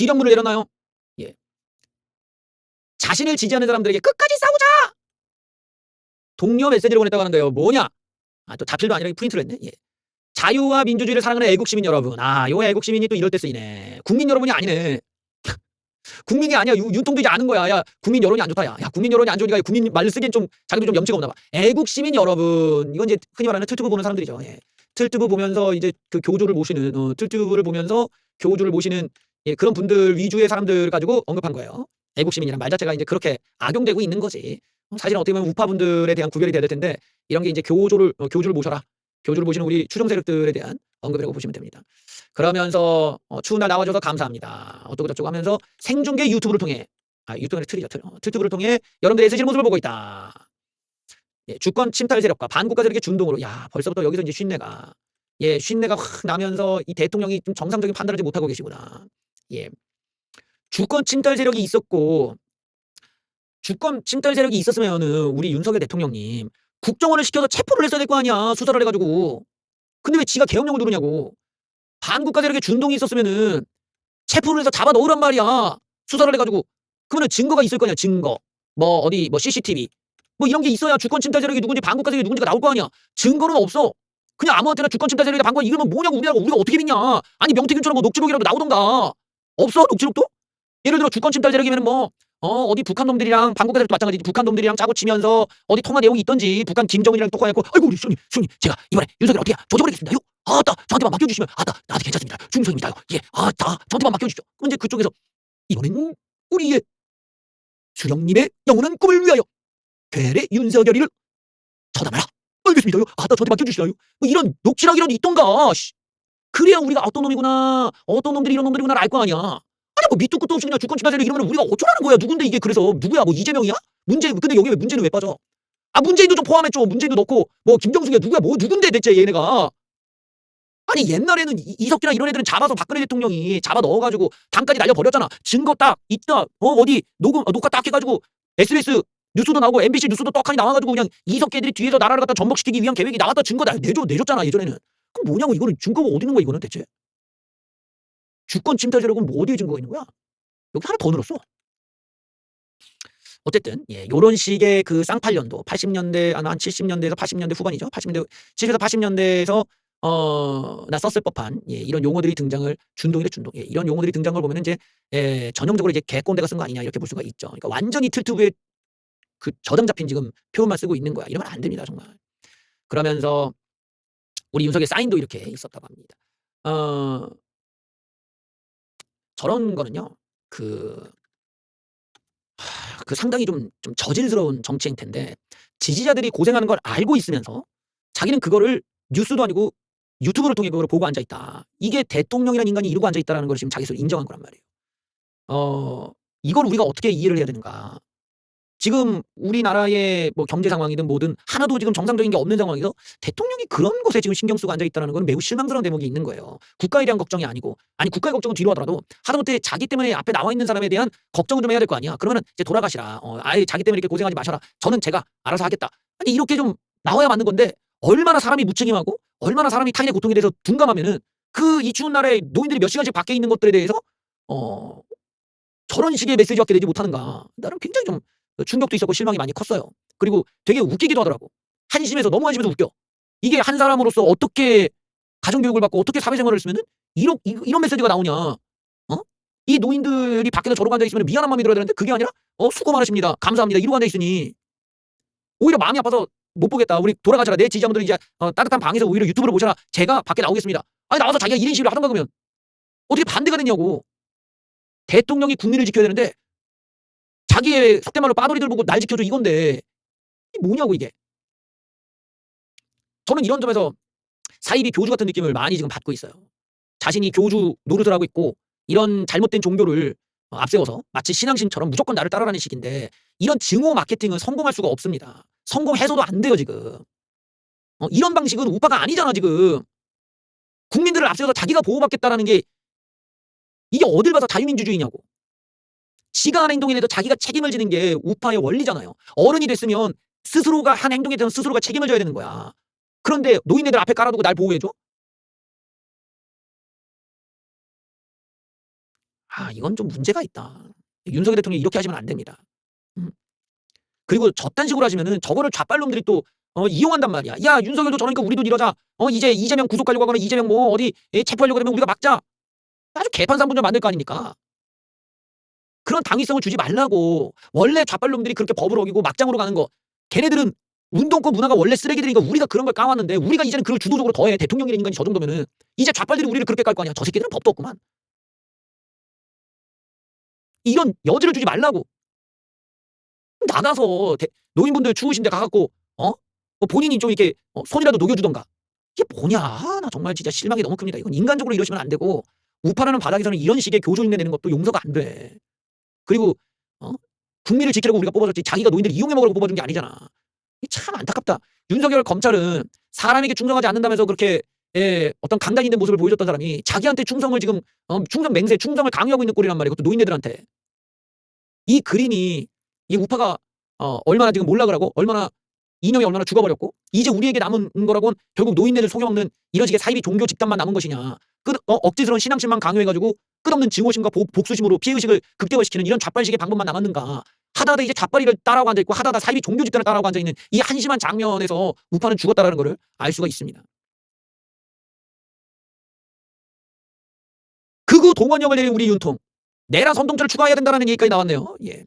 지령문을 내렸나요? 예. 자신을 지지하는 사람들에게 끝까지 싸우자! 독려 메시지를 보냈다고 하는데요. 뭐냐? 또 다필도 아니라 프린트를 했네. 예. 자유와 민주주의를 사랑하는 애국시민 여러분. 요 애국시민이 또 이럴 때 쓰이네. 국민 여러분이 아니네. 국민이 아니야. 윤통되지 않은 거야. 야, 국민 여론이 안 좋다. 야, 국민 여론이 안 좋으니까 국민 말을 쓰기엔 좀 자기도 좀 염치가 없나 봐. 애국시민 여러분. 이건 이제 흔히 말하는 틀튜브 보는 사람들이죠. 예. 틀튜브 보면서 이제 그 교주를 모시는, 틀튜브를 보면서 교주를 모시는 예, 그런 분들 위주의 사람들 가지고 언급한 거예요. 애국시민이란 말 자체가 이제 그렇게 악용되고 있는 거지. 사실은 어떻게 보면 우파분들에 대한 구별이 돼야 될 텐데 이런 게 이제 교주를 모셔라. 교주를 모시는 우리 추종 세력들에 대한 언급이라고 보시면 됩니다. 그러면서 추운 날 나와줘서 감사합니다. 어쩌고 저쩌고 하면서 생중계 유튜브를 통해 유튜브는 틀이죠. 틀튜브를 통해 여러분들의 애쓰시는 모습을 보고 있다. 예, 주권 침탈 세력과 반국가 세력의 준동으로 벌써부터 여기서 이제 쉰내가 확 나면서 이 대통령이 좀 정상적인 판단을 하지 못하고 계시구나. 예. 주권 침탈 세력이 있었고 주권 침탈 세력이 있었으면은 우리 윤석열 대통령님 국정원을 시켜서 체포를 했어야 될 거 아니야. 수사를 해가지고. 근데 왜 지가 계엄령을 누르냐고. 반국가 세력의 준동이 있었으면은 체포를 해서 잡아 넣으란 말이야. 수사를 해가지고. 그러면 증거가 있을 거 아니야. 증거. 어디 CCTV. 이런 게 있어야 주권 침탈 세력이 누군지 반국가 세력이 누군지가 나올 거 아니야. 증거는 없어. 그냥 아무한테나 주권 침탈 세력이다 반국가 이러면 뭐냐고 우리가 어떻게 믿냐. 아니 명태균처럼 녹취록이라도 나오던가. 없어 녹취록도? 예를 들어 주권 침탈 세력이면은 어디 북한 놈들이랑 반국가 세력도 마찬가지지. 북한 놈들이랑 짜고 치면서 어디 통화 내용이 있던지 북한 김정은이랑 통화했고 아이고 우리 수님 제가 이번에 윤석열 어떻게 조져버리겠습니다. 저한테만 맡겨주시면 나한테 괜찮습니다. 중성입니다. 예 저한테만 맡겨주시죠. 그럼 이제 그쪽에서 이번엔 우리의 수령님의 영원한 꿈을 위하여 괴뢰 윤석열이를 처단하라. 알겠습니다. 저한테 맡겨주시라요. 이런 녹취록이라도 있던가. 그래야 우리가 어떤 놈이구나 어떤 놈들이 이런 놈들이구나 알 거 아니야. 아니 밑도 끝도 없이 그냥 주권 침탈 세력 이러면 우리가 어쩌라는 거야. 누군데 이게 그래서 누구야 이재명이야? 근데 여기 왜 문재인은 왜 빠져? 문재인도 좀 포함했죠. 문재인도 넣고 김정숙이야 누구야 누군데 대체 얘네가. 아니 옛날에는 이석기나 이런 애들은 잡아서 박근혜 대통령이 잡아 넣어가지고 당까지 날려버렸잖아. 증거 딱 있다. 어디 녹화 딱 해가지고 SBS 뉴스도 나오고 MBC 뉴스도 떡하니 나와가지고 그냥 이석기 애들이 뒤에서 나라를 갖다 전복시키기 위한 계획이 나왔다 증거 내줬잖아 예전에는. 그럼 뭐냐고 이거는 증거가 어디 있는 거야 이거는 대체. 주권 침탈 세력은 어디에 증거가 있는 거야? 여기 하나 더 늘었어. 어쨌든 요런 식의 그 쌍팔년도 80년대 한 70년대에서 80년대 후반이죠. 70에서 80년대에서 나 썼을 법한 이런 용어들이 등장을 준동이래 준동. 이런 용어들이 등장한 걸 보면은 이제 전형적으로 이제 개꼰대가 쓴 거 아니냐 이렇게 볼 수가 있죠. 그러니까 완전히 틀튜브에 그 저장 잡힌 지금 표현만 쓰고 있는 거야. 이러면 안 됩니다 정말. 그러면서 우리 윤석열 사인도 이렇게 있었다고 합니다. 저런 거는요. 그 상당히 좀 저질스러운 정치 행태인데 지지자들이 고생하는 걸 알고 있으면서 자기는 그거를 뉴스도 아니고 유튜브를 통해 그걸 보고 앉아있다. 이게 대통령이라는 인간이 이러고 앉아있다는 걸 지금 자기 스스로 인정한 거란 말이에요. 이걸 우리가 어떻게 이해를 해야 되는가. 지금 우리나라의 경제 상황이든 뭐든 하나도 지금 정상적인 게 없는 상황에서 대통령이 그런 것에 지금 신경 쓰고 앉아있다는 건 매우 실망스러운 대목이 있는 거예요. 국가에 대한 걱정이 아니고 국가의 걱정은 뒤로 하더라도 하다못해 자기 때문에 앞에 나와 있는 사람에 대한 걱정은 좀 해야 될 거 아니야. 그러면 이제 돌아가시라. 아예 자기 때문에 이렇게 고생하지 마셔라. 저는 제가 알아서 하겠다. 아니 이렇게 좀 나와야 맞는 건데 얼마나 사람이 무책임하고 얼마나 사람이 타인의 고통에 대해서 둔감하면은 이 추운 날에 노인들이 몇 시간씩 밖에 있는 것들에 대해서 저런 식의 메시지밖에 내지 못하는가. 나는 굉장히 좀 충격도 있었고 실망이 많이 컸어요. 그리고 되게 웃기기도 하더라고. 너무 한심해서 웃겨. 이게 한 사람으로서 어떻게 가정교육을 받고 어떻게 사회생활을 했으면은 이런 메시지가 나오냐. 이 노인들이 밖에서 저러고 앉아있으면 미안한 마음이 들어야 되는데 그게 아니라 수고 많으십니다. 감사합니다. 이러고 앉아있으니 오히려 마음이 아파서 못 보겠다. 우리 돌아가셔라. 내 지지자분들이 이제 따뜻한 방에서 오히려 유튜브를 보셔라. 제가 밖에 나오겠습니다. 아니 나와서 자기가 1인 시위를 하던가 그러면 어떻게 반대가 됐냐고. 대통령이 국민을 지켜야 되는데 자기의 속된 말로 빠돌이들 보고 날 지켜줘 이건데 이게 뭐냐고 이게. 저는 이런 점에서 사이비 교주 같은 느낌을 많이 지금 받고 있어요. 자신이 교주 노릇을 하고 있고 이런 잘못된 종교를 앞세워서 마치 신앙심처럼 무조건 나를 따라라는 식인데 이런 증오 마케팅은 성공할 수가 없습니다. 성공해서도 안 돼요 지금. 이런 방식은 우파가 아니잖아 지금. 국민들을 앞세워서 자기가 보호받겠다라는 게 이게 어딜 봐서 자유민주주의냐고. 지가 한 행동에 대해서 자기가 책임을 지는 게 우파의 원리잖아요. 어른이 됐으면 스스로가 한 행동에 대해서 스스로가 책임을 져야 되는 거야. 그런데 노인네들 앞에 깔아두고 날 보호해줘? 이건 좀 문제가 있다. 윤석열 대통령이 이렇게 하시면 안 됩니다. 음. 그리고 저딴 식으로 하시면은 저거를 좌빨놈들이 또 이용한단 말이야. 야, 윤석열도 저러니까 우리도 이러자. 이제 이재명 구속하려고 하거나 이재명 뭐 어디 체포하려고 그러면 우리가 막자. 아주 개판상분전 만들 거 아닙니까? 그런 당위성을 주지 말라고. 원래 좌빨놈들이 그렇게 법을 어기고 막장으로 가는 거. 걔네들은 운동권 문화가 원래 쓰레기들이니까 우리가 그런 걸 까왔는데 우리가 이제는 그걸 주도적으로 더해. 대통령이라는 인간이 저 정도면은 이제 좌빨들이 우리를 그렇게 깔 거 아니야. 저 새끼들은 법도 없구만. 이런 여지를 주지 말라고. 나가서 노인분들 추우신데 가갖고 본인이 좀 이렇게 손이라도 녹여주던가. 이게 뭐냐. 나 정말 진짜 실망이 너무 큽니다. 이건 인간적으로 이러시면 안 되고 우파라는 바닥에서는 이런 식의 교조인내 내는 것도 용서가 안 돼. 그리고 국민을 지키려고 우리가 뽑아줬지 자기가 노인들 이용해 먹으려고 뽑아준 게 아니잖아. 이게 참 안타깝다. 윤석열 검찰은 사람에게 충성하지 않는다면서 그렇게 어떤 강단 있는 모습을 보여줬던 사람이 자기한테 충성을 지금 충성 맹세, 충성을 강요하고 있는 꼴이란 말이야. 그것도 노인네들한테. 이 그림이 이 우파가 얼마나 지금 몰락을 하고 얼마나 이념이 얼마나 죽어버렸고 이제 우리에게 남은 거라고는 결국 노인네들 속여먹는 이런 식의 사이비 종교 집단만 남은 것이냐. 억지스러운 신앙심만 강요해가지고 끝없는 증오심과 복수심으로 피해의식을 극대화시키는 이런 좌빨식의 방법만 남았는가. 하다하다 이제 좌빨이를 따라하고 앉아있고 하다하다 사이비 종교 집단을 따라하고 앉아있는 이 한심한 장면에서 우파는 죽었다라는 것을 알 수가 있습니다. 극우 동원령을 내린 우리 윤통. 내란 선동죄를 추가해야 된다는 얘기까지 나왔네요. 예.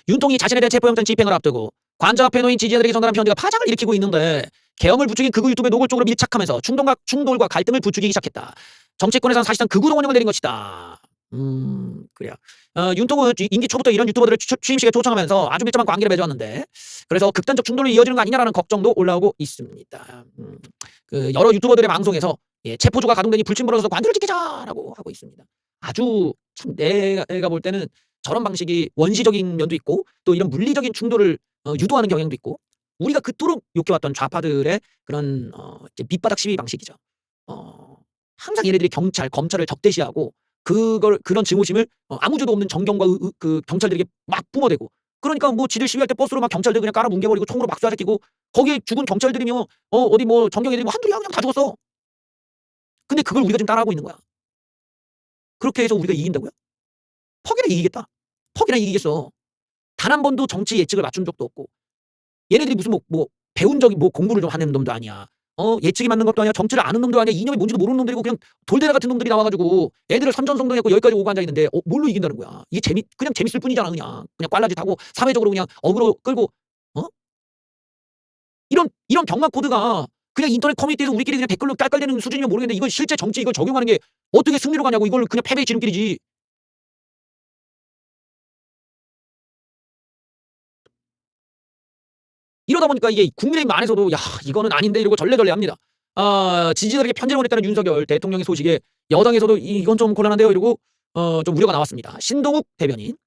윤통이 자신에 대한 체포영장 집행을 앞두고 관저 앞에 놓인 지지자들에게 전달한 편지가 파장을 일으키고 있는데 계엄을 부추긴 극우 유튜브에 노골적으로 밀착하면서 충돌과 갈등을 부추기기 시작했다. 정치권에서는 사실상 극우 동원령을 내린 것이다. 그래요. 윤통은 임기 초부터 이런 유튜버들을 취임식에 초청하면서 아주 밀접한 관계를 맺어왔는데 그래서 극단적 충돌로 이어지는 거 아니냐라는 걱정도 올라오고 있습니다. 여러 유튜버들의 방송에서 체포조가 가동되니 불침 불어서 관두를 지키자라고 하고 있습니다. 아주 참 내가 볼 때는 저런 방식이 원시적인 면도 있고 또 이런 물리적인 충돌을 유도하는 경향도 있고 우리가 그토록 욕해왔던 좌파들의 그런 이제 밑바닥 시위 방식이죠. 항상 얘네들이 검찰을 적대시하고 그런 증오심을 아무 죄도 없는 정경과 그 경찰들에게 막 뿜어대고 그러니까 뭐 지들 시위할 때 버스로 막 경찰들 그냥 깔아 뭉개버리고 총으로 막 쏴제끼고 거기에 죽은 경찰들이며 어디 뭐 정경 애들이 뭐 한둘이야 그냥 다 죽었어. 근데 그걸 우리가 지금 따라하고 있는 거야. 그렇게 해서 우리가 이긴다고요? 퍽이나 이기겠다. 퍽이나 이기겠어. 단 한 번도 정치 예측을 맞춘 적도 없고 얘네들이 무슨 뭐 배운 적이 뭐 공부를 좀 하는 놈도 아니야. 예측이 맞는 것도 아니야. 정치를 아는 놈도 아니야. 이념이 뭔지도 모르는 놈들이고 그냥 돌대나 같은 놈들이 나와가지고 애들을 선전성동했고 여기까지 오고 앉아있는데 뭘로 이긴다는 거야. 이게 그냥 재밌을 뿐이잖아. 그냥 꽐라짓 하고 사회적으로 그냥 어그로 끌고 이런 병맛 코드가 그냥 인터넷 커뮤니티에서 우리끼리 그냥 댓글로 깔깔대는 수준이면 모르겠는데 이걸 실제 정치 이걸 적용하는 게 어떻게 승리로 가냐고. 이걸 그냥 패배의 지름길이지. 이러다 보니까 이게 국민의힘 안에서도 야 이거는 아닌데 이러고 절레절레합니다. 지지자들에게 편지를 보냈다는 윤석열 대통령의 소식에 여당에서도 이건 좀 곤란한데요 이러고 좀 우려가 나왔습니다. 신동욱 대변인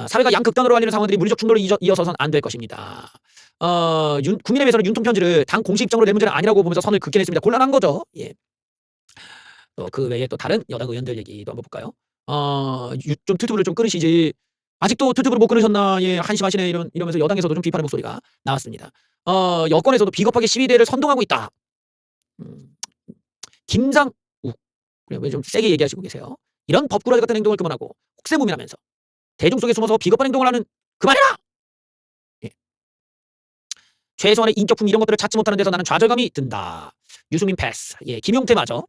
사회가 양극단으로 갈리는 상황들이 물리적 충돌을 이어서선 안 될 것입니다. 국민의힘에서는 윤통 편지를 당 공식 입장으로 낼 문제는 아니라고 보면서 선을 긋게 냈습니다. 곤란한 거죠. 예. 또 그 외에 또 다른 여당 의원들 얘기도 한번 볼까요? 좀 트위터를 좀 끊으시지. 아직도 트위터를 못 끊으셨나? 예, 한심하시네. 이러면서 여당에서도 좀 비판의 목소리가 나왔습니다. 여권에서도 비겁하게 시위대를 선동하고 있다. 김상욱. 그래, 왜 좀 세게 얘기하시고 계세요? 이런 법꾸라지 같은 행동을 그만하고 혹세무민하면서 대중 속에 숨어서 비겁한 행동을 하는 그만해라! 예. 최소한의 인격품 이런 것들을 찾지 못하는 데서 나는 좌절감이 든다. 유승민 패스. 예, 김용태마저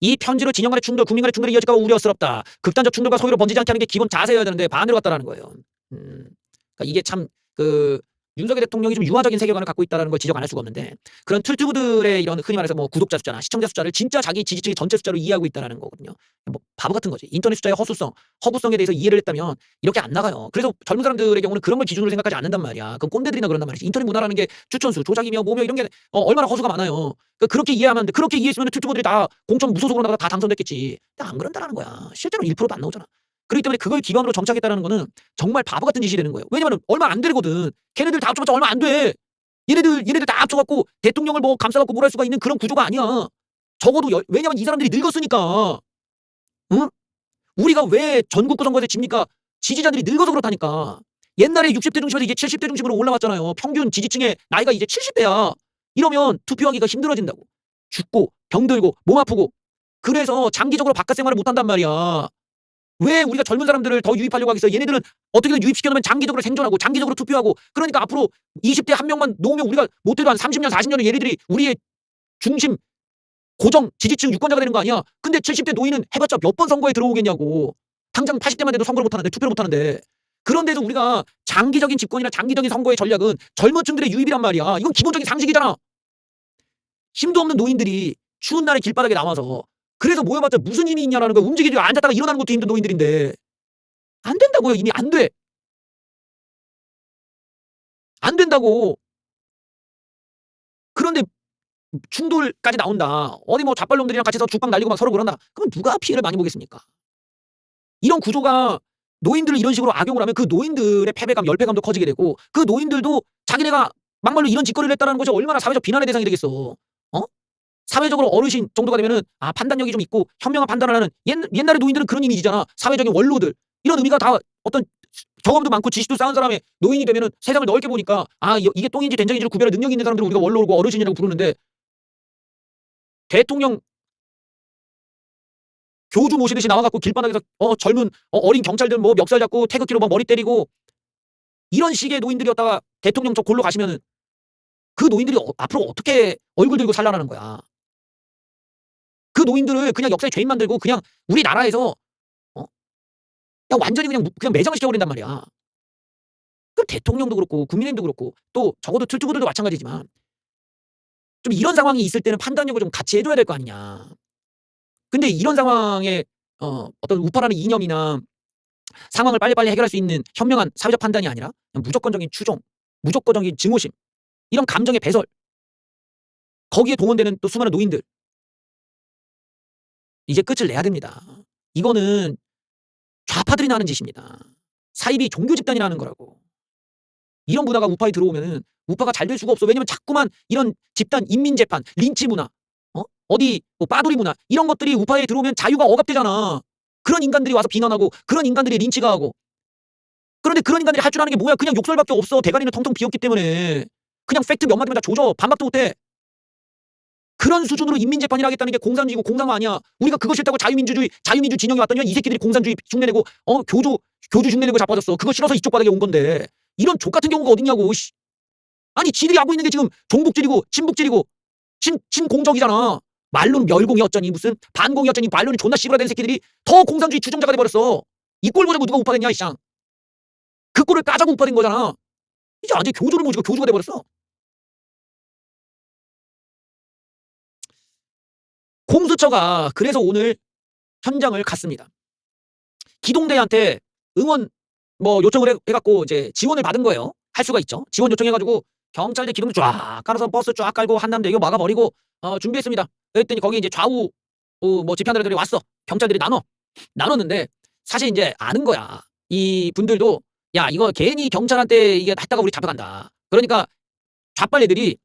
이 편지로 진영 간의 충돌, 국민 간의 충돌이 이어질까 봐 우려스럽다. 극단적 충돌과 소위로 번지지 않게 하는 게 기본 자세여야 되는데 반대로 갔다라는 거예요. 그러니까 이게 참 윤석열 대통령이 좀 유화적인 세계관을 갖고 있다는 걸 지적 안 할 수가 없는데 그런 툴튜브들의 이런 흔히 말해서 뭐 구독자 숫자나 시청자 숫자를 진짜 자기 지지층의 전체 숫자로 이해하고 있다는 거거든요. 뭐 바보 같은 거지. 인터넷 숫자의 허구성에 대해서 이해를 했다면 이렇게 안 나가요. 그래서 젊은 사람들의 경우는 그런 걸 기준으로 생각하지 않는단 말이야. 그건 꼰대들이나 그런단 말이지. 인터넷 문화라는 게 추천수, 조작이며 뭐며 이런 게 얼마나 허수가 많아요. 그렇게 이해하면 돼. 그렇게 이해했으면 툴튜브들이 다 공천 무소속으로 나가 다 당선됐겠지. 근데 안 그런다라는 거야. 실제로 1%도 안 나오잖아. 그렇기 때문에 그걸 기반으로 정착했다는 거는 정말 바보 같은 짓이 되는 거예요. 왜냐면 얼마 안 되거든. 걔네들 다 합쳐봤자 얼마 안 돼. 얘네들 다 합쳐갖고 대통령을 뭐 감싸갖고 뭘 할 수가 있는 그런 구조가 아니야. 적어도 왜냐면 이 사람들이 늙었으니까. 응? 우리가 왜 전국구 선거에서 집니까? 지지자들이 늙어서 그렇다니까. 옛날에 60대 중심에서 이제 70대 중심으로 올라왔잖아요. 평균 지지층의 나이가 이제 70대야. 이러면 투표하기가 힘들어진다고. 죽고 병들고 몸 아프고. 그래서 장기적으로 바깥 생활을 못한단 말이야. 왜 우리가 젊은 사람들을 더 유입하려고 하겠어요? 얘네들은 어떻게든 유입시켜놓으면 장기적으로 생존하고 장기적으로 투표하고 그러니까 앞으로 20대 한 명만 놓으면 우리가 못해도 한 30년 40년은 얘네들이 우리의 중심 고정 지지층 유권자가 되는 거 아니야? 근데 70대 노인은 해봤자 몇 번 선거에 들어오겠냐고. 당장 80대만 돼도 선거를 못하는데 투표를 못하는데 그런데도 우리가 장기적인 집권이나 장기적인 선거의 전략은 젊은 층들의 유입이란 말이야. 이건 기본적인 상식이잖아. 힘도 없는 노인들이 추운 날에 길바닥에 나와서 그래서 모여봤자 무슨 힘이 있냐라는 거야. 움직이지 앉았다가 일어나는 것도 힘든 노인들인데 안 된다고요. 이미 안 돼. 안 된다고. 그런데 충돌까지 나온다. 어디 뭐 좌빨놈들이랑 같이 서 죽방 날리고 막 서로 그런다. 그럼 누가 피해를 많이 보겠습니까? 이런 구조가 노인들을 이런 식으로 악용을 하면 그 노인들의 패배감, 열패감도 커지게 되고 그 노인들도 자기네가 막말로 이런 짓거리를 했다는 것이 얼마나 사회적 비난의 대상이 되겠어. 어? 사회적으로 어르신 정도가 되면은 판단력이 좀 있고 현명한 판단을 하는 옛날의 노인들은 그런 이미지잖아. 사회적인 원로들. 이런 의미가 다 어떤 경험도 많고 지식도 쌓은 사람의 노인이 되면은 세상을 넓게 보니까 이게 똥인지 된장인지를 구별할 능력이 있는 사람들을 우리가 원로고 어르신이라고 부르는데 대통령 교주 모시듯이 나와갖고 길바닥에서 젊은 어린 경찰들 뭐 멱살 잡고 태극기로 막 머리 때리고 이런 식의 노인들이었다가 대통령 저 골로 가시면은 그 노인들이 앞으로 어떻게 얼굴 들고 살라는 거야. 그 노인들을 그냥 역사의 죄인 만들고 그냥 우리나라에서 그냥 완전히 그냥 매장을 시켜버린단 말이야. 그럼 대통령도 그렇고 국민의힘도 그렇고 또 적어도 틀투구들도 마찬가지지만 좀 이런 상황이 있을 때는 판단력을 좀 같이 해줘야 될 거 아니냐. 근데 이런 상황에 어떤 우파라는 이념이나 상황을 빨리빨리 해결할 수 있는 현명한 사회적 판단이 아니라 그냥 무조건적인 추종, 무조건적인 증오심 이런 감정의 배설 거기에 동원되는 또 수많은 노인들 이제 끝을 내야 됩니다. 이거는 좌파들이 하는 짓입니다. 사이비 종교 집단이라는 거라고. 이런 문화가 우파에 들어오면은 우파가 잘 될 수가 없어. 왜냐면 자꾸만 이런 집단 인민재판, 린치 문화, 어디 뭐 빠돌이 문화 이런 것들이 우파에 들어오면 자유가 억압되잖아. 그런 인간들이 와서 비난하고 그런 인간들이 린치가 하고 그런데 그런 인간들이 할 줄 아는 게 뭐야? 그냥 욕설밖에 없어. 대가리는 텅텅 비었기 때문에 그냥 팩트 몇 마디만 다 조져. 반박도 못해. 그런 수준으로 인민재판이라 하겠다는 게 공산주의고 공산화 아니야. 우리가 그거 싫다고 자유민주 진영에 왔더니 이 새끼들이 공산주의 흉내내고 교주 흉내내고 자빠졌어. 그거 싫어서 이쪽 바닥에 온 건데 이런 족같은 경우가 어딨냐고. 아니 지들이 하고 있는 게 지금 종북질이고 친북질이고 친공적이잖아. 말로는 멸공이 어쩌니 무슨 반공이 어쩌니 말로는 존나 씨부라된 새끼들이 더 공산주의 주종자가 돼버렸어. 이 꼴 보자고 누가 우파됐냐 이쌍. 그 꼴을 까자고 우파된 거잖아. 이제 완전히 교조를 모시고 교주가 돼버렸어. 공수처가 그래서 오늘 현장을 갔습니다. 기동대한테 응원 요청을 해갖고 이제 지원을 받은 거예요. 할 수가 있죠. 지원 요청해가지고 경찰대 기둥 쫙 깔아서 버스 쫙 깔고 한남대교 막아버리고 준비했습니다. 그랬더니 거기 이제 좌우 집회하는 애들이 왔어. 경찰들이 나눴는데 사실 이제 아는 거야. 이 분들도 야 이거 괜히 경찰한테 이게 했다가 우리 잡혀간다. 그러니까 좌빨 애들이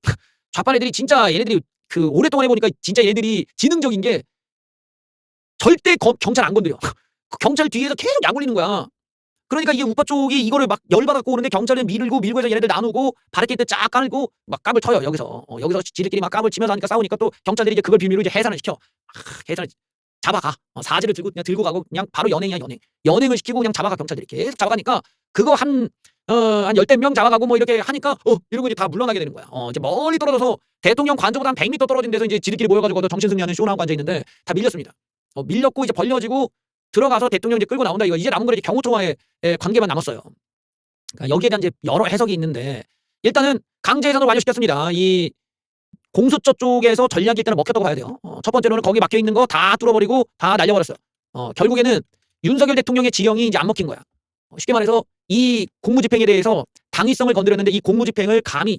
진짜 얘네들이 그 오랫동안 해보니까 진짜 얘네들이 지능적인 게 절대 경찰 안 건드려. 경찰 뒤에서 계속 약 올리는 거야. 그러니까 이게 우파 쪽이 이거를 막 열받았고 오는데 경찰은 밀고 해서 얘네들 나누고 바리케이트 쫙 깔고 막 깝을 쳐요. 여기서 지들끼리 막 깝을 치면서 하니까 싸우니까 또 경찰들이 이제 그걸 빌미로 이제 해산을 시켜. 해산을 잡아가. 사지를 그냥 들고 가고 그냥 바로 연행이야 연행. 연행을 시키고 그냥 잡아가 경찰들이 계속 잡아가니까 그거 한 열댓 명 잡아가고 뭐 이렇게 하니까 이러고 이제 다 물러나게 되는 거야. 이제 멀리 떨어져서 대통령 관저보다 한 100m 떨어진 데서 이제 지들끼리 모여가지고 정신승리하는 쇼나하고 앉아 있는데 다 밀렸습니다. 밀렸고 이제 벌려지고 들어가서 대통령 이제 끌고 나온다 이거. 이제 남은 건 이제 경호처와의 관계만 남았어요. 그러니까 여기에 대한 이제 여러 해석이 있는데 일단은 강제 해산을 완료시켰습니다. 이 공수처 쪽에서 전략이 일단은 먹혔다고 봐야 돼요. 첫 번째로는 거기 막혀 있는 거 다 뚫어버리고 다 날려버렸어요. 결국에는 윤석열 대통령의 지령이 이제 안 먹힌 거야. 쉽게 말해서 이 공무집행에 대해서 당위성을 건드렸는데 이 공무집행을 감히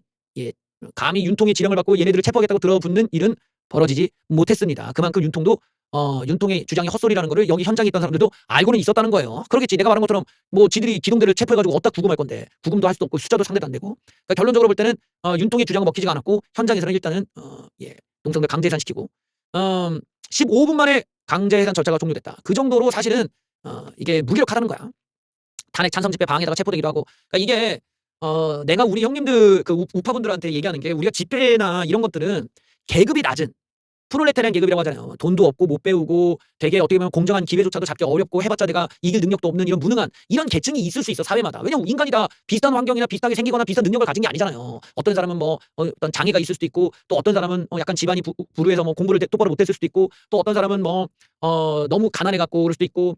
윤통의 지령을 받고 얘네들을 체포하겠다고 들어붙는 일은 벌어지지 못했습니다. 그만큼 윤통의 주장이 헛소리라는 거를 여기 현장에 있던 사람들도 알고는 있었다는 거예요. 그러겠지. 내가 말한 것처럼 지들이 기동대를 체포해가지고 어디다 구금할 건데 구금도 할 수도 없고 숫자도 상대도 안 되고. 그러니까 결론적으로 볼 때는 윤통의 주장은 먹히지가 않았고 현장에서는 일단은 농성들 강제 해산시키고 15분 만에 강제 해산 절차가 종료됐다. 그 정도로 사실은 이게 무기력하다는 거야. 탄핵 찬성 집회 방해다가 체포되기도 하고. 그러니까 이게 내가 우리 형님들 그 우파분들한테 얘기하는 게 우리가 집회나 이런 것들은 계급이 낮은 프롤레타리안 계급이라고 하잖아요. 돈도 없고 못 배우고 되게 어떻게 보면 공정한 기회조차도 잡기 어렵고 해봤자 내가 이길 능력도 없는 이런 무능한 이런 계층이 있을 수 있어 사회마다. 왜냐면 인간이 다 비슷한 환경이나 비슷하게 생기거나 비슷한 능력을 가진 게 아니잖아요. 어떤 사람은 뭐 어떤 장애가 있을 수도 있고 또 어떤 사람은 약간 집안이 불우해서 뭐 공부를 똑바로 못했을 수도 있고 또 어떤 사람은 뭐 너무 가난해 갖고 그럴 수도 있고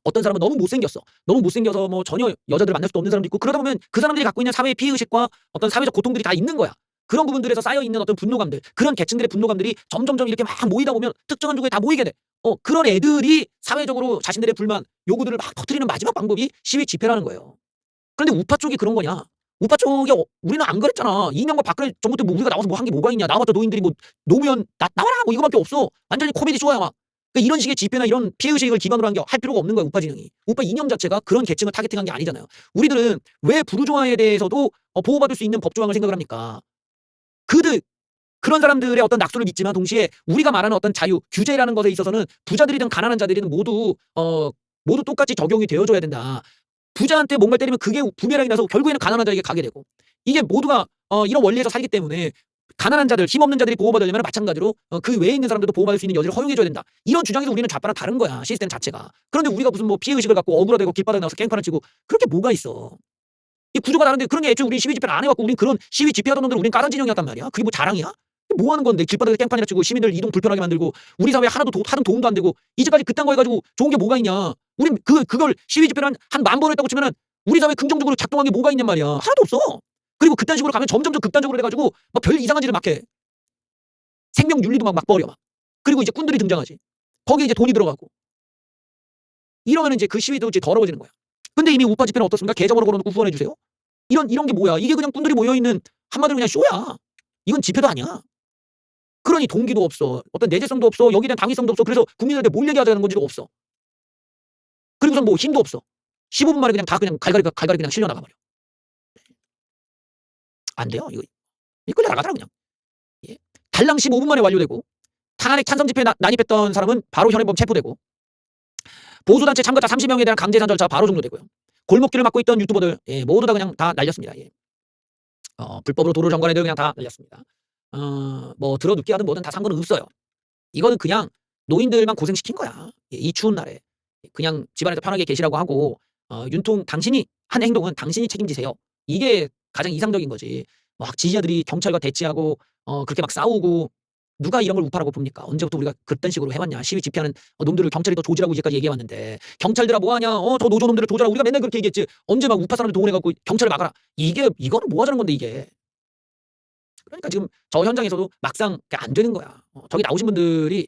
어떤 사람은 너무 못생겼어. 너무 못생겨서 뭐 전혀 여자들을 만날 수도 없는 사람도 있고 그러다 보면 그 사람들이 갖고 있는 사회의 피해의식과 어떤 사회적 고통들이 다 있는 거야. 그런 부분들에서 쌓여있는 어떤 분노감들, 그런 계층들의 분노감들이 점점점 이렇게 막 모이다 보면 특정한 쪽에 다 모이게 돼. 그런 애들이 사회적으로 자신들의 불만, 요구들을 막 터뜨리는 마지막 방법이 시위 집회라는 거예요. 그런데 우파 쪽이 그런 거냐? 우파 쪽이 우리는 안 그랬잖아. 이명박 박근혜 정부 때 뭐 우리가 나와서 뭐 한 게 뭐가 있냐? 나와봤자 노인들이 뭐 노무현 나와라 뭐 이거밖에 없어. 완전히 코미디 쇼야 막. 그러니까 이런 식의 집회나 이런 피해의식을 기반으로 한 게 할 필요가 없는 거야 우파 진영이. 우파 이념 자체가 그런 계층을 타겟팅한 게 아니잖아요. 우리들은 왜 부르주아에 대해서도 보호받을 수 있는 법조항을 생각을 합니까? 그런 사람들의 어떤 낙소를 믿지만 동시에 우리가 말하는 어떤 자유, 규제라는 것에 있어서는 부자들이든 가난한 자들이든 모두 똑같이 적용이 되어줘야 된다. 부자한테 뭔가를 때리면 그게 부메랑이 나서 결국에는 가난한 자에게 가게 되고 이게 모두가 이런 원리에서 살기 때문에 가난한 자들, 힘없는 자들이 보호받으려면 마찬가지로 그 외에 있는 사람들도 보호받을 수 있는 여지를 허용해줘야 된다. 이런 주장에서 우리는 좌파랑 다른 거야. 시스템 자체가. 그런데 우리가 무슨 뭐 피해의식을 갖고 억울하다고 길바닥에 나와서 깽판을 치고 그렇게 뭐가 있어. 이 구조가 다른데 그런 게 애초에 우리 시위 집회를 안 해왔고 우린 그런 시위 집회하던 놈들 우린 까단 진영이었단 말이야. 그게 뭐 자랑이야? 뭐 하는 건데 길바닥에 깽판이나 치고 시민들 이동 불편하게 만들고 우리 사회에 하나도 하등 도움도 안 되고 이제까지 그딴 거 해가지고 좋은 게 뭐가 있냐. 우린 그걸 시위 집회를 한 10,000번 했다고 치면은 우리 사회 긍정적으로 작동한 게 뭐가 있냔 말이야. 하나도 없어. 그리고 그딴 식으로 가면 점점 더 극단적으로 돼가지고 막 별 이상한 짓을 막 해. 생명 윤리도 막 버려 막. 그리고 이제 꾼들이 등장하지. 거기에 이제 돈이 들어가고. 이러면 이제 그 시위도 이제 더러워지는 거야. 근데 이미 우파 집회는 어떻습니까? 계좌번호 걸어놓고 후원해 주세요. 이런 게 뭐야? 이게 그냥 꾼들이 모여 있는 한마디로 그냥 쇼야. 이건 집회도 아니야. 그러니 동기도 없어. 어떤 내재성도 없어. 여기에 대한 당위성도 없어. 그래서 국민들한테 뭘 얘기하자는 건지도 없어. 그리고선 뭐 힘도 없어. 15분 만에 그냥 다 그냥 갈갈이 그냥 실려 나가 버려. 안 돼요. 이거 끌려 나가더라 그냥. 예. 달랑 15분 만에 완료되고 탄핵 찬성 집회에 난입했던 사람은 바로 현행범 체포되고 보수단체 참가자 30명에 대한 강제산 절차 바로 종료되고요. 골목길을 막고 있던 유튜버들 모두 다 그냥 다 날렸습니다. 불법으로 도로 점거한 애들 그냥 다 날렸습니다. 뭐 들어눕기 하든 뭐든 다 상관은 없어요. 이거는 그냥 노인들만 고생시킨 거야. 이 추운 날에 그냥 집안에서 편하게 계시라고 하고 윤통 당신이 한 행동은 당신이 책임지세요. 이게 가장 이상적인 거지. 막 지지자들이 경찰과 대치하고 그렇게 막 싸우고 누가 이런 걸 우파라고 봅니까? 언제부터 우리가 그딴 식으로 해왔냐. 시위 집회하는 놈들을 경찰이 더 조지라고 이제까지 얘기해왔는데 경찰들아 뭐하냐. 저 노조 놈들을 조져라. 우리가 맨날 그렇게 얘기했지. 언제 막 우파 사람들 동원해갖고 경찰을 막아라. 이거는 뭐 하자는 건데 이게. 그러니까 지금 저 현장에서도 막상 안 되는 거야. 저기 나오신 분들이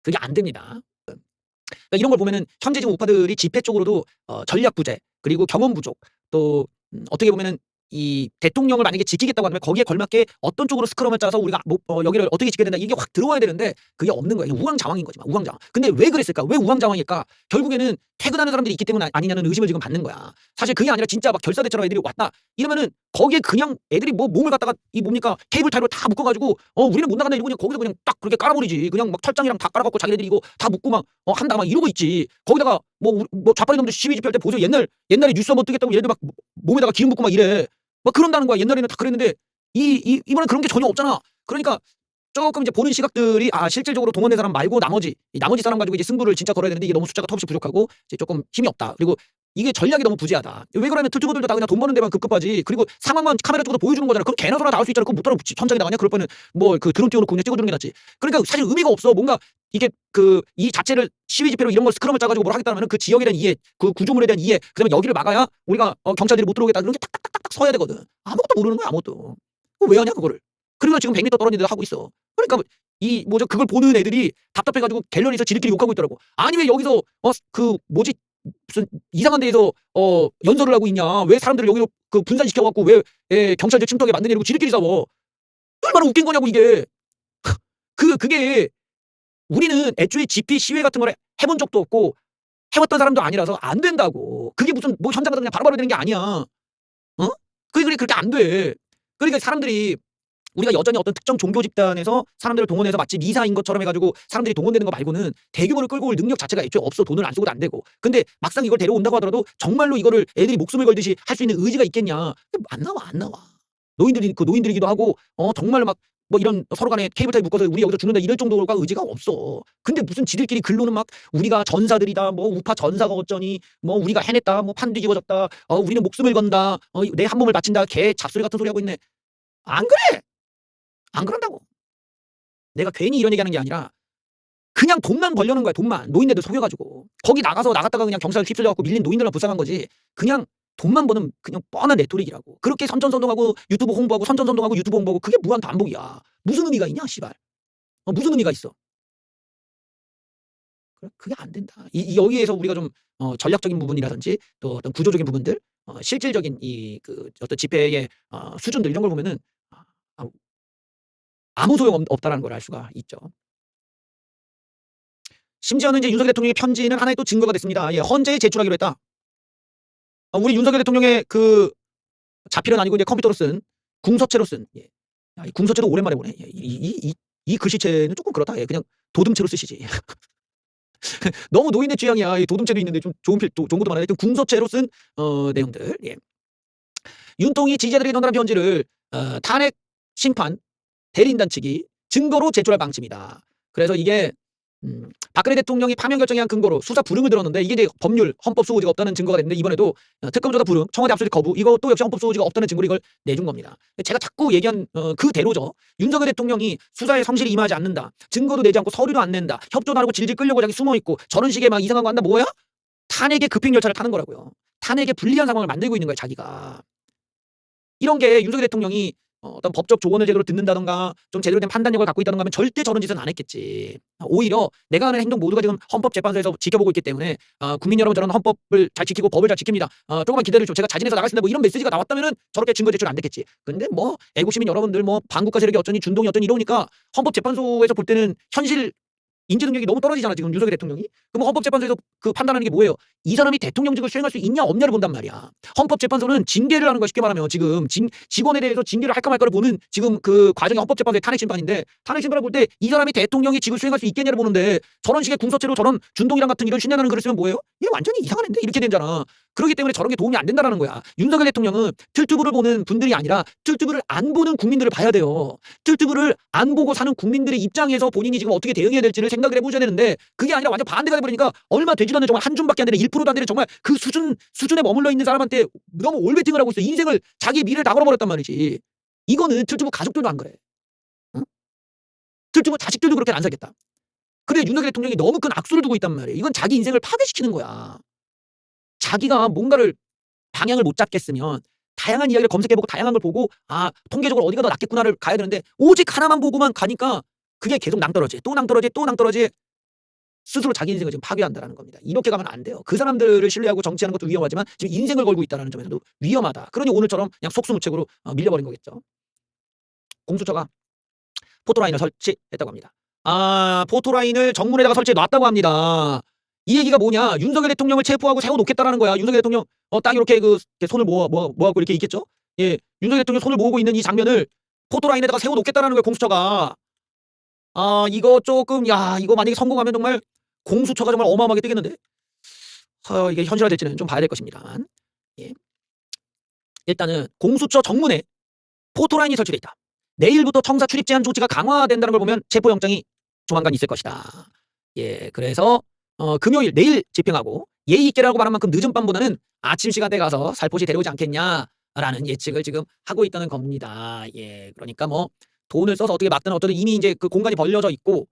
그게 안 됩니다. 그러니까 이런 걸 보면은 현재 지금 우파들이 집회 쪽으로도 전략 부재 그리고 경험 부족 또 어떻게 보면은 이 대통령을 만약에 지키겠다고 하면 거기에 걸맞게 어떤 쪽으로 스크럼을 짜서 우리가 여기를 어떻게 지켜야 된다 이게 확 들어와야 되는데 그게 없는 거예요. 우왕좌왕인 거지. 우왕좌왕. 근데 왜 그랬을까? 왜 우왕좌왕일까? 결국에는 퇴근하는 사람들이 있기 때문 아니냐는 의심을 지금 받는 거야. 사실 그게 아니라 진짜 막 결사대처럼 애들이 왔다 이러면은 거기에 그냥 애들이 뭐 몸을 갖다가 이 뭡니까 케이블 타이로 다 묶어가지고 우리는 못 나간다 이러고 그냥 거기서 그냥 딱 그렇게 깔아버리지. 그냥 막 철장이랑 다 깔아갖고 자기네들이 이거 다 묶고 막 한다 막 이러고 있지. 거기다가 뭐 좌파리 놈들 시위 집회할 때 보세요. 옛날에 뉴스 한번 뜨겠다고 얘들 막 몸에다가 기름 붓고 막 이래. 막 그런다는 거야. 옛날에는 다 그랬는데 이번엔 그런 게 전혀 없잖아. 그러니까 조금 이제 보는 시각들이 실질적으로 동원된 사람 말고 나머지 사람 가지고 이제 승부를 진짜 걸어야 되는데 이게 너무 숫자가 턱없이 부족하고 이제 조금 힘이 없다. 그리고 이게 전략이 너무 부재하다. 왜 그러면 틀투고들도 다 그냥 돈 버는 데만 급급하지. 그리고 상황만 카메라 쪽으로 보여주는 거잖아. 그럼 개나 소나 나올 수 있잖아. 그럼 못 따라 현장에 나가냐? 그럴 바에는 뭐 그 드론 띄워놓고 그냥 찍어주는 게 낫지. 그러니까 사실 의미가 없어. 뭔가 이게 이 자체를 시위 집회로 이런 걸 스크럼을 짜가지고 뭘 하겠다면 그 지역에 대한 이해, 그 구조물에 대한 이해, 그다음에 여기를 막아야 우리가 경찰들이 못 들어오겠다. 그런 게 딱딱딱딱 서야 되거든. 아무것도 모르는 거야 아무것도. 왜 하냐 그거를. 그리고 지금 100m 떨어진 데서 하고 있어. 그러니까 그걸 보는 애들이 답답해가지고 갤러리에서 지들끼리 욕하고 있더라고. 아니 왜 여기서 무슨 이상한 데에서 연설을 하고 있냐. 왜 사람들을 여기로 분산시켜갖고 왜 경찰들 침투하게 만드냐 이러고 지들끼리 싸워. 얼마나 웃긴 거냐고 이게. 그게 우리는 애초에 집회 시위 같은 걸 해본 적도 없고 해봤던 사람도 아니라서 안 된다고. 그게 무슨 현장 가서 그냥 바로바로 되는 게 아니야. 그게 그렇게 안 돼. 그러니까 사람들이 우리가 여전히 어떤 특정 종교 집단에서 사람들을 동원해서 마치 미사인 것처럼 해가지고 사람들이 동원되는 거 말고는 대규모를 끌고 올 능력 자체가 애초에 없어. 돈을 안 쓰고도 안 되고. 근데 막상 이걸 데려온다고 하더라도 정말로 이거를 애들이 목숨을 걸듯이 할 수 있는 의지가 있겠냐. 안 나와. 노인들이기도 하고 정말 막 뭐 이런 서로 간에 케이블 타이 묶어서 우리 여기서 죽는다 이럴 정도가 의지가 없어. 근데 무슨 지들끼리 글로는 막 우리가 전사들이다, 뭐 우파 전사가 어쩌니, 뭐 우리가 해냈다, 뭐 판 뒤집어졌다, 우리는 목숨을 건다, 내 한 몸을 바친다, 개 잡소리 같은 소리 하고 있네. 안 그래. 안 그런다고. 내가 괜히 이런 얘기하는 게 아니라 그냥 돈만 벌려는 거야. 돈만. 노인네들 속여가지고 거기 나갔다가 그냥 경찰 휩쓸려갖고 밀린 노인들만 불쌍한 거지. 그냥 돈만 버는 그냥 뻔한 레토릭이라고. 그렇게 선전선동하고 유튜브 홍보하고 선전선동하고 유튜브 홍보하고 그게 무한 반복이야. 무슨 의미가 있냐 씨발. 무슨 의미가 있어. 그게 안 된다. 여기에서 우리가 좀 전략적인 부분이라든지 또 어떤 구조적인 부분들, 실질적인 그 어떤 집회의 수준들 이런 걸 보면은 아무 소용 없다라는 걸 알 수가 있죠. 심지어는 이제 윤석열 대통령의 편지는 하나의 또 증거가 됐습니다. 예, 헌재에 제출하기로 했다. 우리 윤석열 대통령의 그 자필은 아니고 이제 컴퓨터로 쓴 궁서체로 쓴, 예. 야, 이 궁서체도 오랜만에 보네. 예, 이 글씨체는 조금 그렇다. 예, 그냥 도둠체로 쓰시지. 너무 노인의 취향이야. 이 도둠체도 있는데 좀 좋은 것도 많아요. 궁서체로 쓴 내용들. 예. 윤통이 지지자들에게 전달한 편지를 탄핵 심판 대리인단 측이 증거로 제출할 방침이다. 그래서 이게 박근혜 대통령이 파면 결정에 한 근거로 수사 불응을 들었는데 이게 이제 법률 헌법 소호지가 없다는 증거가 됐는데 이번에도 특검 조사 불응, 청와대 압수수색 거부 이것도 역시 헌법 소호지가 없다는 증거로 이걸 내준 겁니다. 제가 자꾸 얘기한 그대로죠. 윤석열 대통령이 수사에 성실히 임하지 않는다. 증거도 내지 않고 서류도 안 낸다. 협조도 안 하고 질질 끌려고 자기 숨어 있고 저런 식의 막 이상한 거 한다. 뭐야? 탄핵의 급행 열차를 타는 거라고요. 탄핵의 불리한 상황을 만들고 있는 거예요. 자기가. 이런 게 윤석열 대통령이 어떤 법적 조언을 제대로 듣는다던가 좀 제대로 된 판단력을 갖고 있다던가 하면 절대 저런 짓은 안 했겠지. 오히려 내가 하는 행동 모두가 지금 헌법재판소에서 지켜보고 있기 때문에 국민 여러분 저는 헌법을 잘 지키고 법을 잘 지킵니다. 조금만 기다려주십시오. 제가 자진해서 나가겠습니다. 뭐 이런 메시지가 나왔다면은 저렇게 증거 제출 안 됐겠지. 근데 뭐 애국시민 여러분들 뭐 반국가 세력이 어쩌니 준동이 어쩌니 이러니까 헌법재판소에서 볼 때는 현실 인지 능력이 너무 떨어지잖아 지금 윤석열 대통령이. 그럼 헌법재판소에서 그 판단하는 게 뭐예요? 이 사람이 대통령직을 수행할 수 있냐 없냐를 본단 말이야. 헌법재판소는 징계를 하는 거야. 쉽게 말하면 지금 직원에 대해서 징계를 할까 말까를 보는 지금 그 과정이 헌법재판소의 탄핵심판인데 탄핵심판을 볼 때 이 사람이 대통령이 직을 수행할 수 있겠냐를 보는데 저런 식의 궁서체로 저런 준동이랑 같은 이런 신뢰하는 글을 쓰면 뭐예요? 얘 완전히 이상한 애인데 이렇게 되잖아. 그렇기 때문에 저런 게 도움이 안 된다라는 거야. 윤석열 대통령은 틀튜브를 보는 분들이 아니라 틀튜브를 안 보는 국민들을 봐야 돼요. 틀튜브를 안 보고 사는 국민들의 입장에서 본인이 지금 어떻게 대응해야 될지를 생각을 해보셔야 되는데 그게 아니라 완전 반대가 돼버리니까 얼마 되지도 않는 정말 한 줌밖에 안 되는 1%도 안 되는 정말 그 수준에 머물러 있는 사람한테 너무 올베팅을 하고 있어. 인생을 자기 미래를 다 걸어버렸단 말이지. 이거는 틀튜브 가족들도 안 그래. 응? 틀튜브 자식들도 그렇게 안 살겠다. 그래 윤석열 대통령이 너무 큰 악수를 두고 있단 말이에요. 이건 자기 인생을 파괴시키는 거야. 자기가 뭔가를 방향을 못 잡겠으면 다양한 이야기를 검색해보고 다양한 걸 보고 통계적으로 어디가 더 낫겠구나를 가야 되는데 오직 하나만 보고만 가니까 그게 계속 낭떠러지 또 낭떠러지 또 낭떠러지 스스로 자기 인생을 지금 파괴한다는 겁니다. 이렇게 가면 안 돼요. 그 사람들을 신뢰하고 정치하는 것도 위험하지만 지금 인생을 걸고 있다는 점에서도 위험하다. 그러니 오늘처럼 그냥 속수무책으로 밀려버린 거겠죠. 공수처가 포토라인을 설치했다고 합니다. 포토라인을 정문에다가 설치해 놨다고 합니다. 이 얘기가 뭐냐? 윤석열 대통령을 체포하고 세워놓겠다라는 거야. 윤석열 대통령 딱 이렇게 손을 모아갖고 이렇게 있겠죠? 예, 윤석열 대통령 손을 모으고 있는 이 장면을 포토라인에다가 세워놓겠다라는 거야. 공수처가. 이거 조금 이거 만약에 성공하면 정말 공수처가 정말 어마어마하게 뜨겠는데 이게 현실화될지는 좀 봐야 될 것입니다. 예. 일단은 공수처 정문에 포토라인이 설치돼 있다. 내일부터 청사 출입 제한 조치가 강화된다는 걸 보면 체포영장이 조만간 있을 것이다. 예, 그래서 금요일 내일 집행하고 예의 있게라고 말한 만큼 늦은 밤보다는 아침 시간대 가서 살포시 데려오지 않겠냐라는 예측을 지금 하고 있다는 겁니다. 예, 그러니까 뭐 돈을 써서 어떻게 막든 어쩌든 이미 이제 그 공간이 벌려져 있고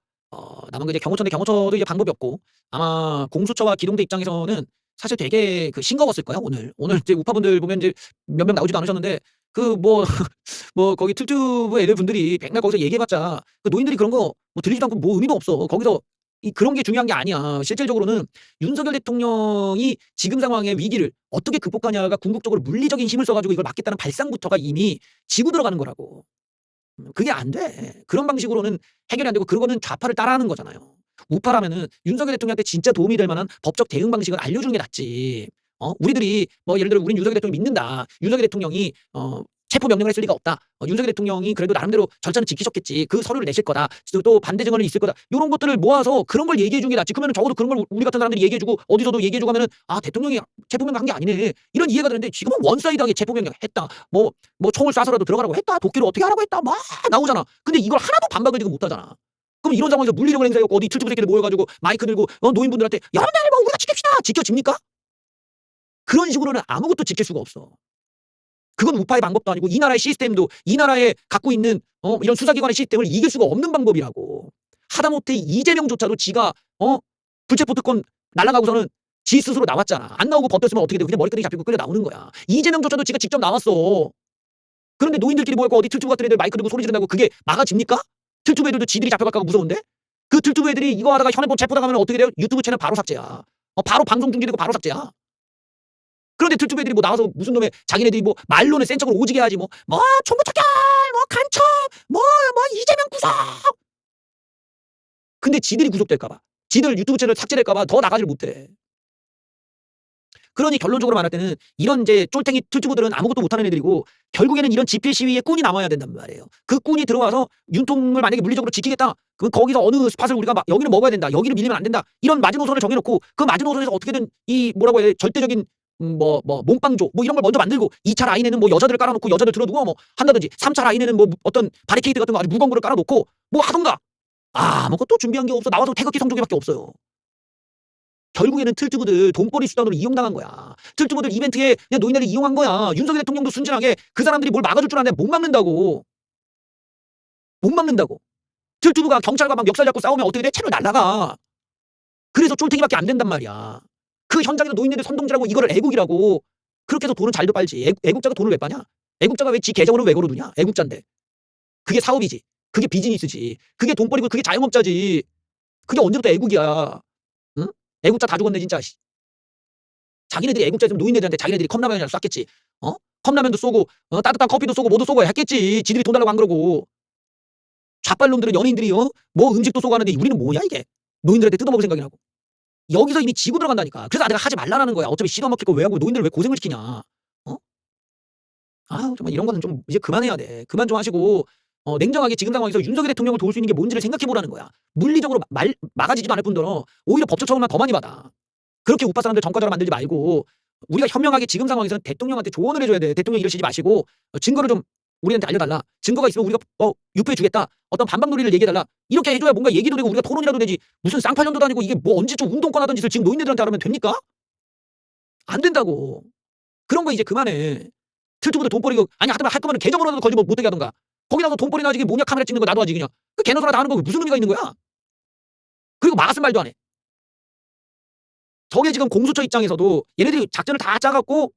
남은 게 이제 경호처인데 경호처도 이제 방법이 없고 아마 공수처와 기동대 입장에서는 사실 되게 싱거웠을 거야. 오늘 이제 우파분들 보면 이제 몇 명 나오지도 않으셨는데 거기 틀튜브 애들 분들이 백날 거기서 얘기해봤자 그 노인들이 그런 거 뭐 들리지도 않고 뭐 의미도 없어. 거기서 그런 게 중요한 게 아니야. 실질적으로는 윤석열 대통령이 지금 상황의 위기를 어떻게 극복하냐가 궁극적으로 물리적인 힘을 써가지고 이걸 막겠다는 발상부터가 이미 지고 들어가는 거라고. 그게 안 돼. 그런 방식으로는 해결이 안 되고 그거는 좌파를 따라하는 거잖아요. 우파라면은 윤석열 대통령한테 진짜 도움이 될 만한 법적 대응 방식을 알려주는 게 낫지. 우리들이 뭐 예를 들어 우린 윤석열 대통령 믿는다. 윤석열 대통령이 체포 명령을 했을 리가 없다. 윤석열 대통령이 그래도 나름대로 절차는 지키셨겠지. 그 서류를 내실 거다. 또 반대 증언이 있을 거다. 이런 것들을 모아서 그런 걸 얘기해 주는 게 낫지. 그러면 적어도 그런 걸 우리 같은 사람들이 얘기해 주고 어디서도 얘기해 주고 하면은 아, 대통령이 체포 명령 한 게 아니네. 이런 이해가 되는데 지금은 원사이드하게 체포 명령 했다. 뭐 총을 쏴서라도 들어가라고 했다. 도끼를 어떻게 하라고 했다. 막 나오잖아. 근데 이걸 하나도 반박을 지금 못 하잖아. 그럼 이런 상황에서 물리력을 행사해갖고 어디 틀트부 새끼들 모여가지고 마이크 들고 노인분들한테 여러분들 뭐 우리가 지킵시다. 지켜집니까? 그런 식으로는 아무것도 지킬 수가 없어. 그건 우파의 방법도 아니고 이 나라의 시스템도 이 나라에 갖고 있는 이런 수사기관의 시스템을 이길 수가 없는 방법이라고. 하다못해 이재명조차도 지가 불체포 특권 날아가고서는 지 스스로 나왔잖아. 안 나오고 버텼으면 어떻게 돼? 그냥 머리끄댕이 잡히고 끌려 나오는 거야. 이재명조차도 지가 직접 나왔어. 그런데 노인들끼리 모여서 어디 틀튜브 같은 애들 마이크 들고 소리 지른다고 그게 막아집니까? 틀튜브 애들도 지들이 잡혀갈까 봐 무서운데? 그 틀튜브 애들이 이거 하다가 현행범 체포당하면 어떻게 돼요? 유튜브 채널 바로 삭제야. 바로 방송 중지되고 바로 삭제야. 그런데 틀튜브 애들이 뭐 나와서 무슨 놈의 자기네들이 뭐 말로는 센 척을 오지게 하지 뭐 총무 척결 간첩 이재명 구속. 근데 지들이 구속될까봐 지들 유튜브 채널 삭제될까봐 더 나가지를 못해. 그러니 결론적으로 말할 때는 이런 이제 쫄탱이 틀튜브들은 아무것도 못하는 애들이고 결국에는 이런 집회 시위에 꾼이 남아야 된단 말이에요. 그 꾼이 들어와서 윤통을 만약에 물리적으로 지키겠다. 그럼 거기서 어느 스팟을 우리가 여기는 먹어야 된다. 여기는 밀리면 안 된다. 이런 마지노선을 정해놓고 그 마지노선에서 어떻게든 이 뭐라고 해야 돼? 절대적인 몸빵조 이런 걸 먼저 만들고 2차 라인에는 여자들 깔아놓고 여자들 들어두고 한다든지 3차 라인에는 어떤 바리케이드 같은 거 아주 무거운 거를 깔아놓고 하던가. 아무것도 준비한 게 없어. 나와서 태극기 성조기밖에 없어요. 결국에는 틀튜브들 돈벌이 수단으로 이용당한 거야. 틀튜브들 이벤트에 그냥 노인네를 이용한 거야. 윤석열 대통령도 순진하게 그 사람들이 뭘 막아줄 줄 아는데 못 막는다고. 못 막는다고. 틀튜브가 경찰과 막 멱살 잡고 싸우면 어떻게 돼? 채널 날라가. 그래서 쫄탱이밖에 안 된단 말이야. 그 현장에서 노인네들 선동질하고 이거를 애국이라고. 그렇게 해서 돈은 잘도 빨지. 애국자가 돈을 왜 빠냐? 애국자가 왜 지 계정으로 왜 걸어두냐? 애국자인데. 그게 사업이지. 그게 비즈니스지. 그게 돈벌이고 그게 자영업자지. 그게 언제부터 애국이야. 응? 애국자 다 죽었네 진짜. 자기네들이 애국자였으면 노인네들한테 자기네들이 컵라면이라도 쐈겠지. 컵라면도 쏘고 따뜻한 커피도 쏘고 뭐도 쏘고 했겠지. 지들이 돈 달라고 안 그러고. 좌빨놈들은 연예인들이 음식도 쏘고 하는데 우리는 뭐냐 이게. 노인들한테 뜯어먹을 생각이라고. 여기서 이미 지고 들어간다니까. 그래서 내가 하지 말라는 거야. 어차피 시도 먹힐 거 왜 하고 노인들을 왜 고생을 시키냐. 정말 이런 거는 좀 이제 그만해야 돼. 그만 좀 하시고 냉정하게 지금 상황에서 윤석열 대통령을 도울 수 있는 게 뭔지를 생각해보라는 거야. 물리적으로 막아지지도 않을 뿐더러 오히려 법적 처벌만 더 많이 받아. 그렇게 우파 사람들 전과자로 만들지 말고 우리가 현명하게 지금 상황에서는 대통령한테 조언을 해줘야 돼. 대통령 이러시지 마시고 증거를 좀 우리한테 알려달라. 증거가 있으면 우리가 유포해주겠다. 어떤 반박놀이를 얘기해달라. 이렇게 해줘야 뭔가 얘기도 되고 우리가 토론이라도 되지. 무슨 쌍팔년도도 아니고 이게 언제쯤 운동권 하던 짓을 지금 노인네들한테 하면 됩니까? 안 된다고. 그런 거 이제 그만해. 틀튜브들 돈벌이고 하더만 할 거면 계정으로라도 걸지 못되게 하던가. 거기다가 돈벌이 나지 뭐냐 카메라 찍는 거 나도 하지 그냥. 그 개노 소나 다 하는 거 무슨 의미가 있는 거야? 그리고 막았은 말도 안 해. 저게 지금 공수처 입장에서도 얘네들이 작전을 다 짜갖고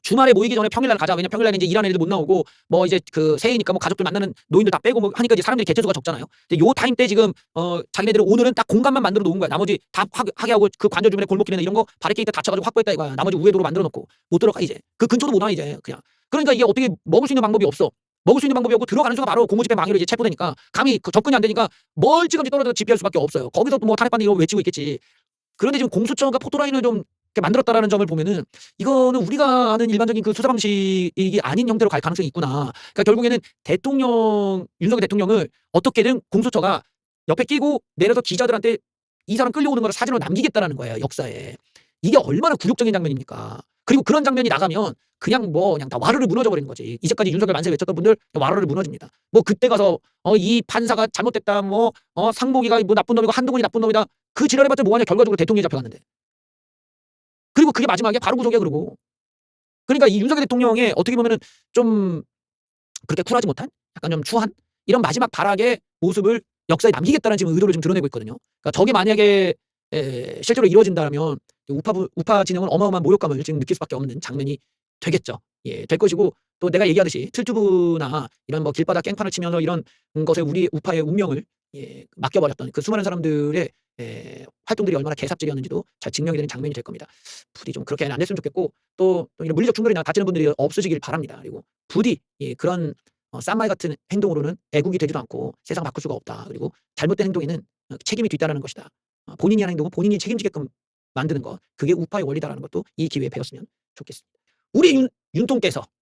주말에 모이기 전에 평일날 가자. 왜냐면 평일날에 이제 일하는 애들 못 나오고 이제 그 새해니까 가족들 만나는 노인들 다 빼고 하니까 이제 사람들이 개체수가 적잖아요. 근데 요 타임 때 지금 자기네들은 오늘은 딱 공간만 만들어 놓은 거야. 나머지 다 하게 하고 그 관저 주변에 골목길이나 이런 거 바리케이드 닫혀가지고 확보했다 이거야. 나머지 우회도로 만들어 놓고 못 들어가 이제. 그 근처도 못 와 이제 그냥. 그러니까 이게 어떻게 먹을 수 있는 방법이 없어. 먹을 수 있는 방법이 없고 들어가는 순간 바로 공무집행 방해로 이제 체포되니까 감히 접근이 안 되니까 멀찌감치 떨어져서 집회할 수밖에 없어요. 거기서 또 탄핵받는 이거 외치고 있겠지. 그런데 지금 공수처가 포토라인을 좀 만들었다라는 점을 보면은 이거는 우리가 아는 일반적인 그 수사 방식이 아닌 형태로 갈 가능성이 있구나. 그러니까 결국에는 윤석열 대통령을 어떻게든 공수처가 옆에 끼고 내려서 기자들한테 이 사람 끌려오는 거를 사진으로 남기겠다라는 거예요. 역사에. 이게 얼마나 굴욕적인 장면입니까? 그리고 그런 장면이 나가면 그냥 다 와르르 무너져 버리는 거지. 이제까지 윤석열 만세 외쳤던 분들 와르르 무너집니다. 그때 가서 이 판사가 잘못됐다. 상목이가 나쁜 놈이고 한동훈이 나쁜 놈이다. 그 지랄해봤자 뭐하냐. 결과적으로 대통령이 잡혀갔는데. 그리고 그게 마지막에 바로 구속이야 그러고. 그러니까 이 윤석열 대통령의 어떻게 보면은 좀 그렇게 쿨하지 못한 약간 좀 추한 이런 마지막 발악의 모습을 역사에 남기겠다는 지금 의도를 좀 드러내고 있거든요. 그러니까 저게 만약에 실제로 이루어진다면 우파 진영은 어마어마한 모욕감을 지금 느낄 수밖에 없는 장면이 되겠죠. 예, 될 것이고 또 내가 얘기하듯이 틀튜브나 이런 길바닥 깽판을 치면서 이런 것에 우리 우파의 운명을 맡겨버렸던 그 수많은 사람들의 활동들이 얼마나 개삽질이었는지도 잘 증명이 되는 장면이 될 겁니다. 부디 좀 그렇게는 안 됐으면 좋겠고 또 이런 물리적 충돌이나 다치는 분들이 없으시길 바랍니다. 그리고 부디 그런 쌈말 같은 행동으로는 애국이 되지도 않고 세상 바꿀 수가 없다. 그리고 잘못된 행동에는 책임이 뒤따르는 것이다. 본인이 하는 행동은 본인이 책임지게끔 만드는 것. 그게 우파의 원리다라는 것도 이 기회에 배웠으면 좋겠습니다. 우리 윤통께서